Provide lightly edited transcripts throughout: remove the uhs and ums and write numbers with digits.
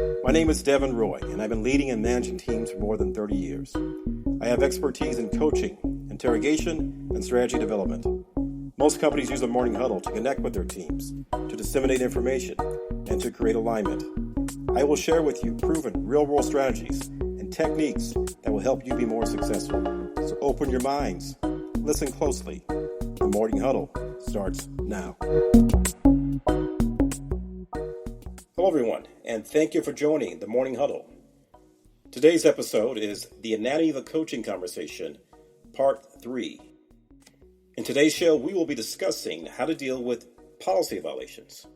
My name is Devin Roy, and I've been leading and managing teams for more than 30 years. I have expertise in coaching, interrogation, and strategy development. Most companies use a morning huddle to connect with their teams, to disseminate information, and to create alignment. I will share with you proven real-world strategies and techniques that will help you be more successful. So open your minds, listen closely. The Morning Huddle starts now. Hello everyone, and thank you for joining the Morning Huddle. Today's episode is The Anatomy of a Coaching Conversation, Part 3. In today's show, we will be discussing how to deal with policy violations.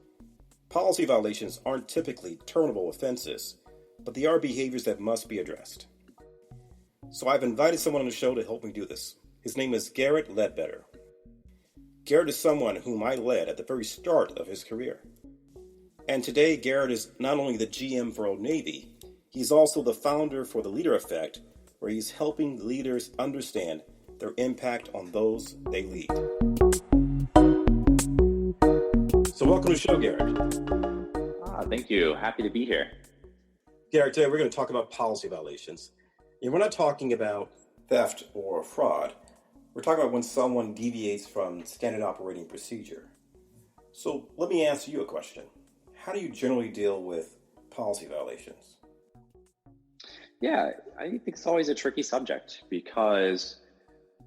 Policy violations aren't typically terminable offenses, but they are behaviors that must be addressed. So I've invited someone on the show to help me do this. His name is Garrett Ledbetter. Garrett is someone whom I led at the very start of his career. And today, Garrett is not only the GM for Old Navy, he's also the founder for the Leader Effect, where he's helping leaders understand their impact on those they lead. So welcome to the show, Garrett. Thank you. Happy to be here. Garrett, today we're going to talk about policy violations. And we're not talking about theft or fraud. We're talking about when someone deviates from standard operating procedure. So let me ask you a question. How do you generally deal with policy violations? Yeah, I think it's always a tricky subject because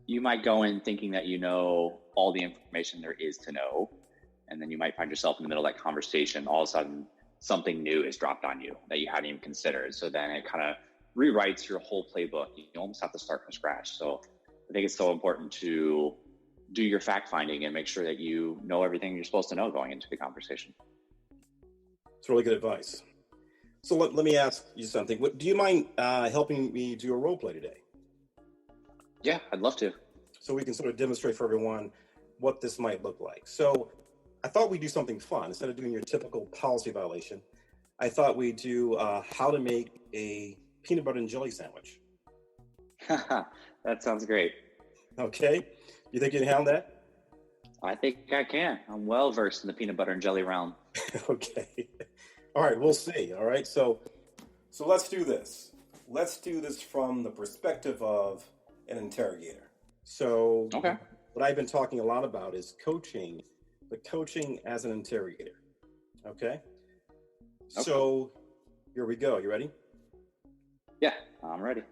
you might go in thinking that you know all the information there is to know, and then you might find yourself in the middle of that conversation. All of a sudden, something new is dropped on you that you hadn't even considered. So then it kind of rewrites your whole playbook. You almost have to start from scratch. So I think it's so important to do your fact finding and make sure that you know everything you're supposed to know going into the conversation. It's really good advice. So let me ask you something. Do you mind helping me do a role play today? Yeah, I'd love to. So we can sort of demonstrate for everyone what this might look like. So I thought we'd do something fun. Instead of doing your typical policy violation, I thought we'd do how to make a peanut butter and jelly sandwich. That sounds great. Okay. You think you can handle that? I think I can. I'm well versed in the peanut butter and jelly realm. Okay. All right, we'll see. All right. So let's do this. Let's do this from the perspective of an interrogator. So Okay. What I've been talking a lot about is coaching, but coaching as an interrogator. Okay? So here we go. You ready? Yeah, I'm ready.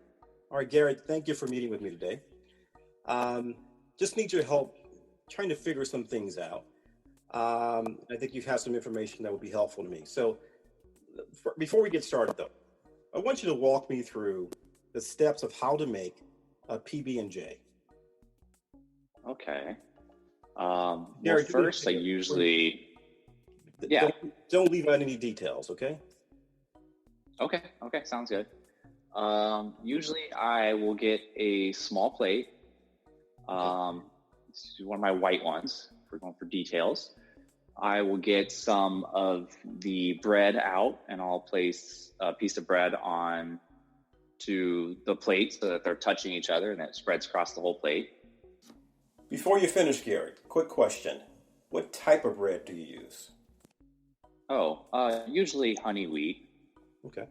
All right, Garrett, thank you for meeting with me today. Just need your help trying to figure some things out. I think you've had some information that would be helpful to me. So before we get started, though, I want you to walk me through the steps of how to make a PB&J. Okay. Garrett, first, I usually... Yeah. Don't leave out any details, okay? Okay, sounds good. Usually I will get a small plate. This is one of my white ones. If we're going for details. I will get some of the bread out and I'll place a piece of bread on to the plate so that they're touching each other and that spreads across the whole plate. Before you finish, Garrett, quick question. What type of bread do you use? Usually honey wheat. Okay.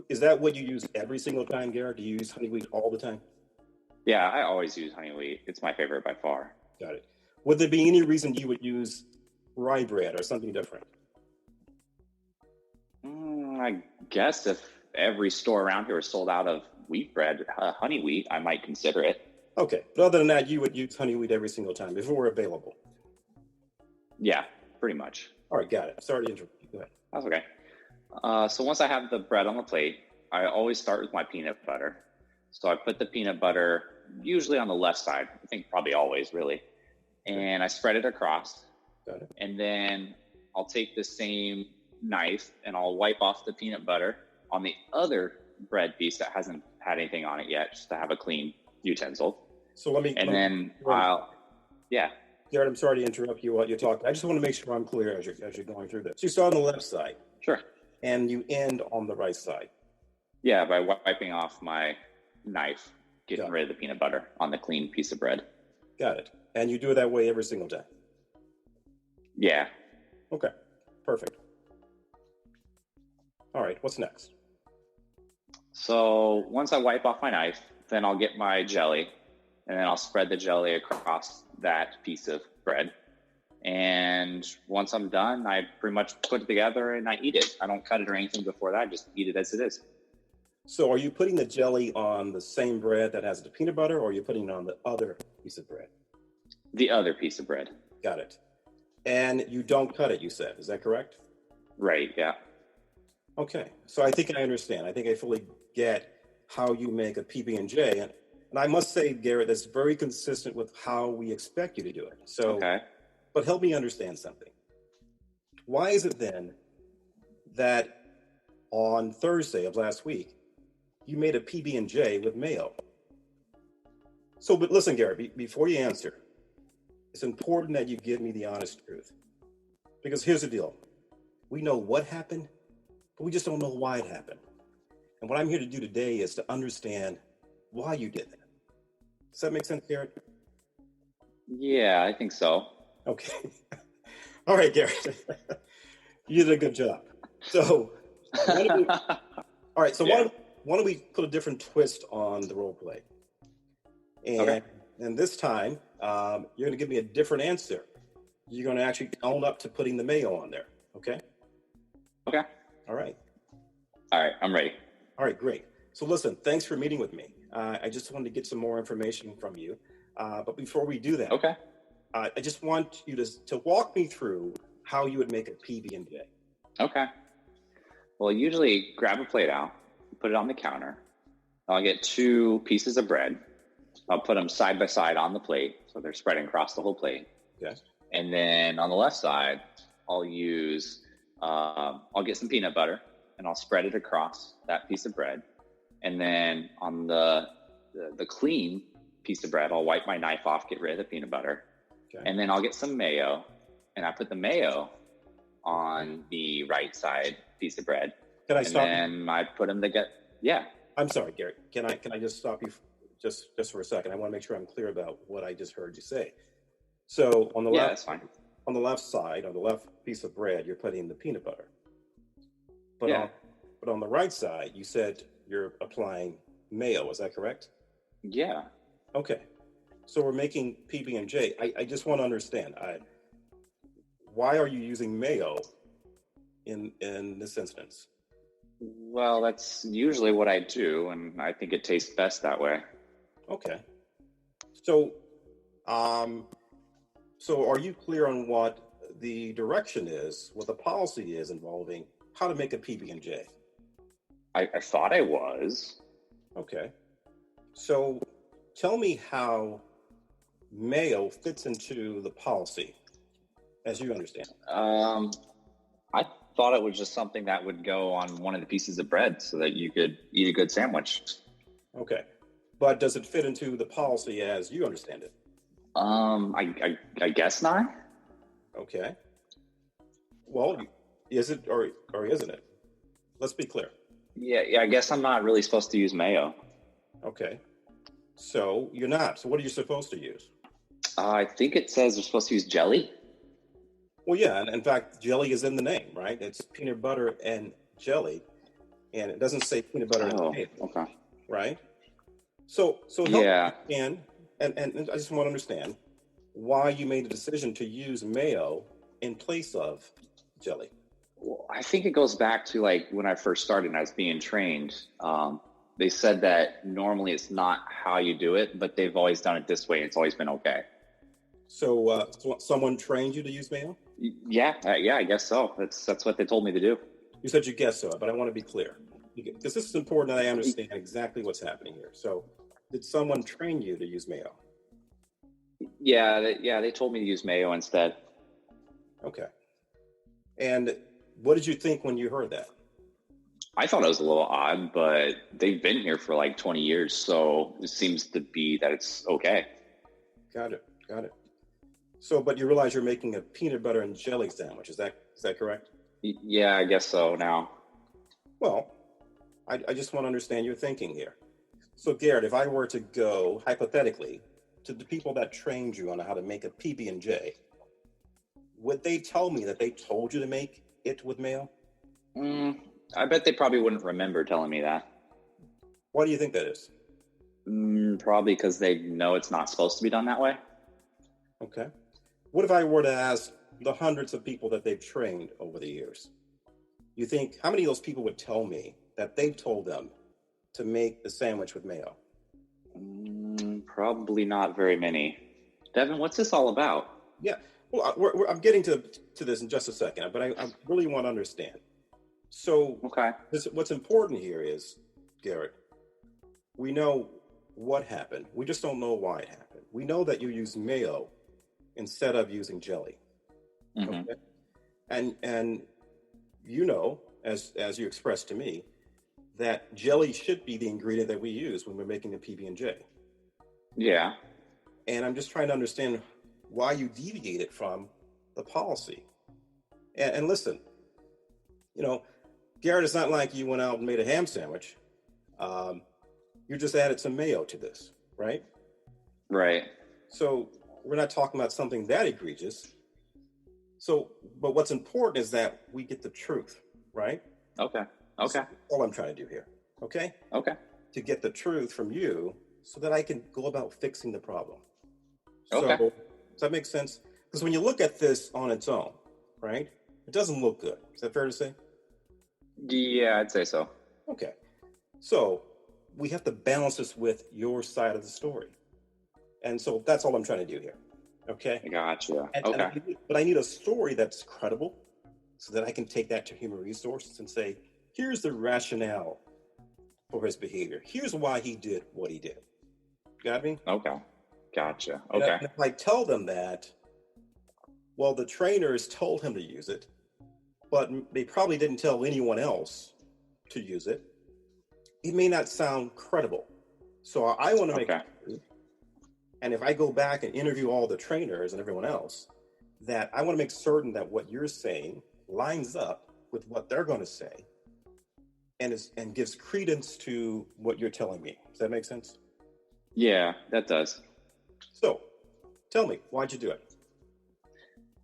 Is that what you use every single time, Garrett? Do you use honey wheat all the time? Yeah, I always use honey wheat. It's my favorite by far. Got it. Would there be any reason you would use rye bread or something different? I guess if every store around here is sold out of wheat bread, honey wheat, I might consider it. Okay. But other than that, you would use honey wheat every single time if it were available? Yeah, pretty much. All right, got it. Sorry to interrupt you. Go ahead. That's okay. So once I have the bread on the plate, I always start with my peanut butter. So I put the peanut butter usually on the left side. I think probably always, really. And I spread it across. Got it. And then I'll take the same knife and I'll wipe off the peanut butter on the other bread piece that hasn't had anything on it yet, just to have a clean utensil. So let me... Yeah. Garrett, I'm sorry to interrupt you while you're talking. I just want to make sure I'm clear as you're going through this. So you start on the left side. Sure. And you end on the right side. Yeah, by wiping off my knife, getting rid of the peanut butter on the clean piece of bread. Got it. And you do it that way every single time? Yeah. Okay, perfect. All right, what's next? So once I wipe off my knife, then I'll get my jelly, and then I'll spread the jelly across that piece of bread. And once I'm done, I pretty much put it together and I eat it. I don't cut it or anything before that. I just eat it as it is. So are you putting the jelly on the same bread that has the peanut butter, or are you putting it on the other piece of bread? The other piece of bread. Got it. And you don't cut it, you said. Is that correct? Right, yeah. Okay. So I think I understand. I think I fully get how you make a PB&J. And I must say, Garrett, that's very consistent with how we expect you to do it. So, Okay. But help me understand something. Why is it then that on Thursday of last week, you made a PB&J with mayo? So, but listen, Garrett, before you answer, it's important that you give me the honest truth. Because here's the deal. We know what happened, but we just don't know why it happened. And what I'm here to do today is to understand why you did that. Does that make sense, Garrett? Yeah, I think so. Okay. All right, Garrett. You did a good job. So, all right. So Yeah. why don't we put a different twist on the role play? And this time, you're going to give me a different answer. You're going to actually own up to putting the mayo on there. Okay? Okay. All right. All right, I'm ready. All right, great. So listen, thanks for meeting with me. I just wanted to get some more information from you. But before we do that, Okay. I just want you to walk me through how you would make a PB&J. Okay. Well, I usually grab a plate out, put it on the counter. I'll get 2 pieces of bread. I'll put them side by side on the plate, so they're spreading across the whole plate. Okay. And then on the left side, I'll use, I'll get some peanut butter and I'll spread it across that piece of bread. And then on the clean piece of bread, I'll wipe my knife off, get rid of the peanut butter. Okay. And then I'll get some mayo and I put the mayo on the right side piece of bread. Can I stop? And then I put them together. Yeah. I'm sorry, Garrett. Can I just stop you just for a second? I want to make sure I'm clear about what I just heard you say. So on the left, that's fine. On the left side, on the left piece of bread, you're putting the peanut butter. But on the right side, you said you're applying mayo. Is that correct? Yeah. Okay. So we're making PB&J. I just want to understand. Why are you using mayo in this instance? Well, that's usually what I do, and I think it tastes best that way. Okay. So, so are you clear on what the direction is, what the policy is involving how to make a PB&J? I thought I was. Okay. So tell me how mayo fits into the policy, as you understand. I thought it was just something that would go on one of the pieces of bread so that you could eat a good sandwich. Okay. But does it fit into the policy as you understand it? I guess not. Okay. Well, is it or isn't it? Let's be clear. Yeah, I guess I'm not really supposed to use mayo. Okay. So you're not. So what are you supposed to use? I think it says you're supposed to use jelly. Well, yeah, and in fact, jelly is in the name, right? It's peanut butter and jelly, and it doesn't say peanut butter and mayo. Okay. Right? So help me understand, and I just want to understand why you made the decision to use mayo in place of jelly. Well, I think it goes back to like when I first started and I was being trained. They said that normally it's not how you do it, but they've always done it this way. And it's always been okay. So someone trained you to use mayo? Yeah, I guess so. That's what they told me to do. You said you guess so, but I want to be clear because this is important that I understand exactly what's happening here. So did someone train you to use mayo? Yeah, they told me to use mayo instead. Okay. And what did you think when you heard that? I thought it was a little odd, but they've been here for like 20 years, so it seems to be that it's okay. Got it. So, but you realize you're making a peanut butter and jelly sandwich. Is that correct? Yeah, I guess so now. Well, I just want to understand your thinking here. So, Garrett, if I were to go, hypothetically, to the people that trained you on how to make a PB&J, would they tell me that they told you to make it with mayo? I bet they probably wouldn't remember telling me that. Why do you think that is? Probably because they know it's not supposed to be done that way. Okay. What if I were to ask the hundreds of people that they've trained over the years? You think, how many of those people would tell me that they've told them to make the sandwich with mayo? Probably not very many. Devin, what's this all about? Yeah. Well, I'm getting to this in just a second, but I really want to understand. So Okay. what's important here is, Garrett, we know what happened. We just don't know why it happened. We know that you used mayo instead of using jelly. Mm-hmm. Okay? And you know, as you expressed to me, that jelly should be the ingredient that we use when we're making the PB&J. Yeah. And I'm just trying to understand why you deviated from the policy. And listen, you know, Garrett, it's not like you went out and made a ham sandwich. You just added some mayo to this, right? Right. So we're not talking about something that egregious. So, but what's important is that we get the truth, right? Okay. That's all I'm trying to do here. Okay? Okay. To get the truth from you so that I can go about fixing the problem. Okay. So, does that make sense? Because when you look at this on its own, right, it doesn't look good. Is that fair to say? Yeah, I'd say so. Okay. So we have to balance this with your side of the story. And so that's all I'm trying to do here. Okay? I gotcha. But I need a story that's credible so that I can take that to human resources and say, here's the rationale for his behavior. Here's why he did what he did. Got me? Okay. Gotcha. Okay. And if I tell them that, well, the trainers told him to use it, but they probably didn't tell anyone else to use it, it may not sound credible. So I want to make it true. And if I go back and interview all the trainers and everyone else, that I want to make certain that what you're saying lines up with what they're going to say and gives credence to what you're telling me. Does that make sense? Yeah, that does. So tell me, why'd you do it?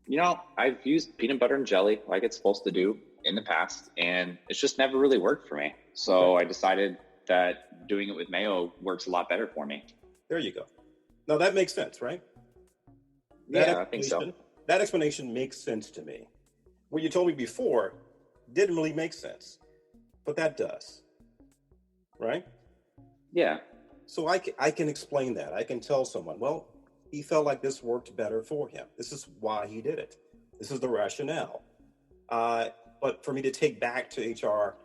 You know, I've used peanut butter and jelly like it's supposed to do in the past, and it's just never really worked for me. So I decided that doing it with mayo works a lot better for me. There you go. Now that makes sense, right? I think so. That explanation makes sense to me. What you told me before didn't really make sense, but that does, right? Yeah. So I can explain that. I can tell someone, well, he felt like this worked better for him. This is why he did it. This is the rationale. But for me to take back to HR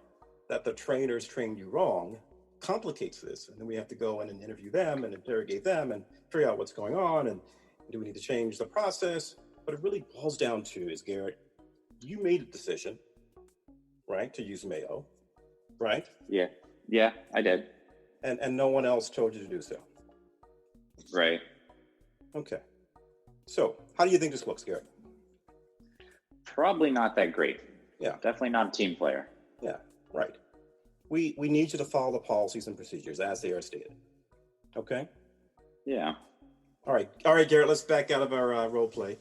that the trainers trained you wrong complicates this. And then we have to go in and interview them and interrogate them and figure out what's going on. And do we need to change the process? What it really boils down to is, Garrett, you made a decision, right, to use mayo, right? Yeah, I did. And no one else told you to do so. Right. Okay. So how do you think this looks, Garrett? Probably not that great. Yeah. Definitely not a team player. Yeah, right. We need you to follow the policies and procedures as they are stated. Okay? Yeah. All right, Garrett, let's back out of our role play.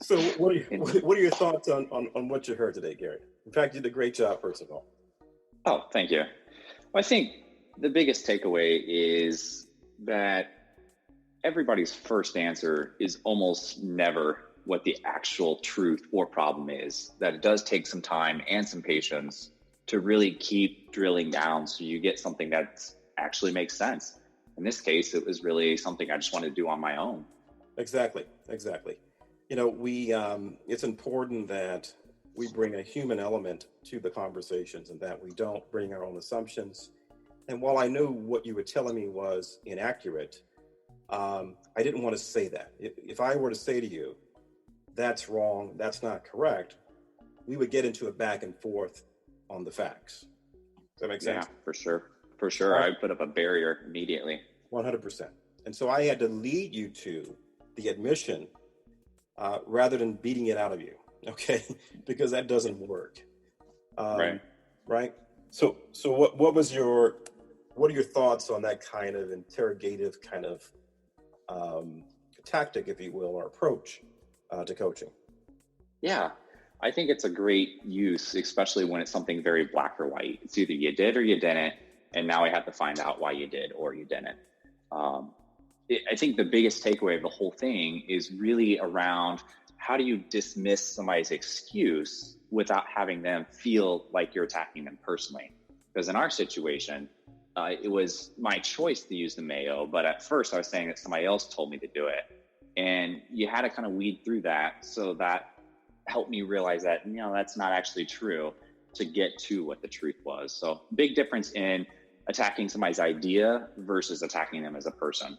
So what are your thoughts on what you heard today, Garrett? In fact, you did a great job, first of all. Oh, thank you. Well, I think the biggest takeaway is that everybody's first answer is almost never what the actual truth or problem is, that it does take some time and some patience to really keep drilling down so you get something that actually makes sense. In this case, it was really something I just wanted to do on my own. Exactly. You know, it's important that we bring a human element to the conversations and that we don't bring our own assumptions. And while I knew what you were telling me was inaccurate, I didn't want to say that. If I were to say to you, that's wrong, that's not correct, we would get into a back and forth on the facts. Does that make sense? Yeah, for sure. I put up a barrier immediately. 100%. And so I had to lead you to the admission rather than beating it out of you, okay? Because that doesn't work. Right. So what are your thoughts on that kind of interrogative kind of tactic, if you will, or approach to coaching? Yeah. I think it's a great use, especially when it's something very black or white. It's either you did or you didn't, and now I have to find out why you did or you didn't. I think the biggest takeaway of the whole thing is really around how do you dismiss somebody's excuse without having them feel like you're attacking them personally? Because in our situation, it was my choice to use the mayo, but at first I was saying that somebody else told me to do it. And you had to kind of weed through that. So that helped me realize that, that's not actually true, to get to what the truth was. So big difference in attacking somebody's idea versus attacking them as a person.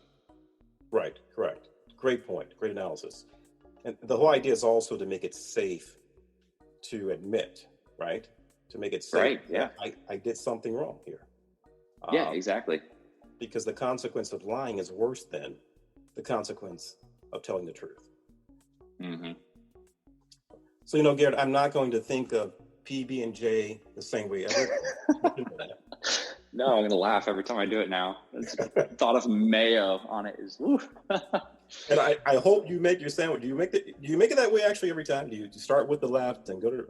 Right, correct. Great point, great analysis. And the whole idea is also to make it safe to admit, right? To make it safe. Right, yeah. I did something wrong here. Yeah, exactly. Because the consequence of lying is worse than the consequence of telling the truth. Mm-hmm. So, Garrett, I'm not going to think of PB&J the same way ever. No, I'm going to laugh every time I do it now. The thought of mayo on it is, woo. And I hope you make your sandwich. Do you make it that way actually every time? Do you start with the left and go to,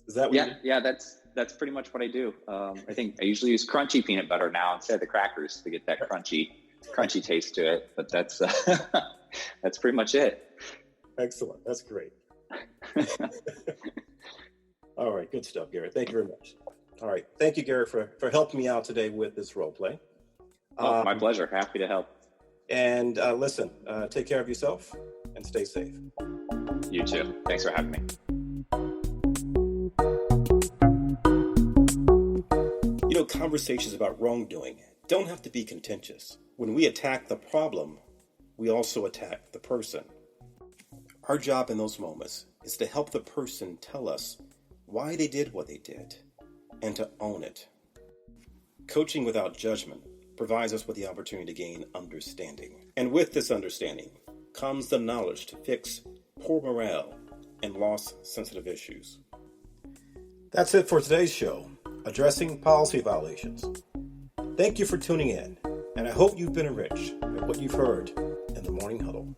is that what you do? Yeah, that's pretty much what I do. I think I usually use crunchy peanut butter now instead of the crackers to get that crunchy taste to it. But that's that's pretty much it. Excellent. That's great. All right. Good stuff, Garrett. Thank you very much. All right. Thank you, Garrett, for helping me out today with this role play. Oh, my pleasure. Happy to help. And listen, take care of yourself and stay safe. You too. Thanks for having me. Conversations about wrongdoing don't have to be contentious. When we attack the problem, we also attack the person. Our job in those moments is to help the person tell us why they did what they did and to own it. Coaching without judgment provides us with the opportunity to gain understanding. And with this understanding comes the knowledge to fix poor morale and loss-sensitive issues. That's it for today's show, Addressing Policy Violations. Thank you for tuning in, and I hope you've been enriched by what you've heard in the Morning Huddle.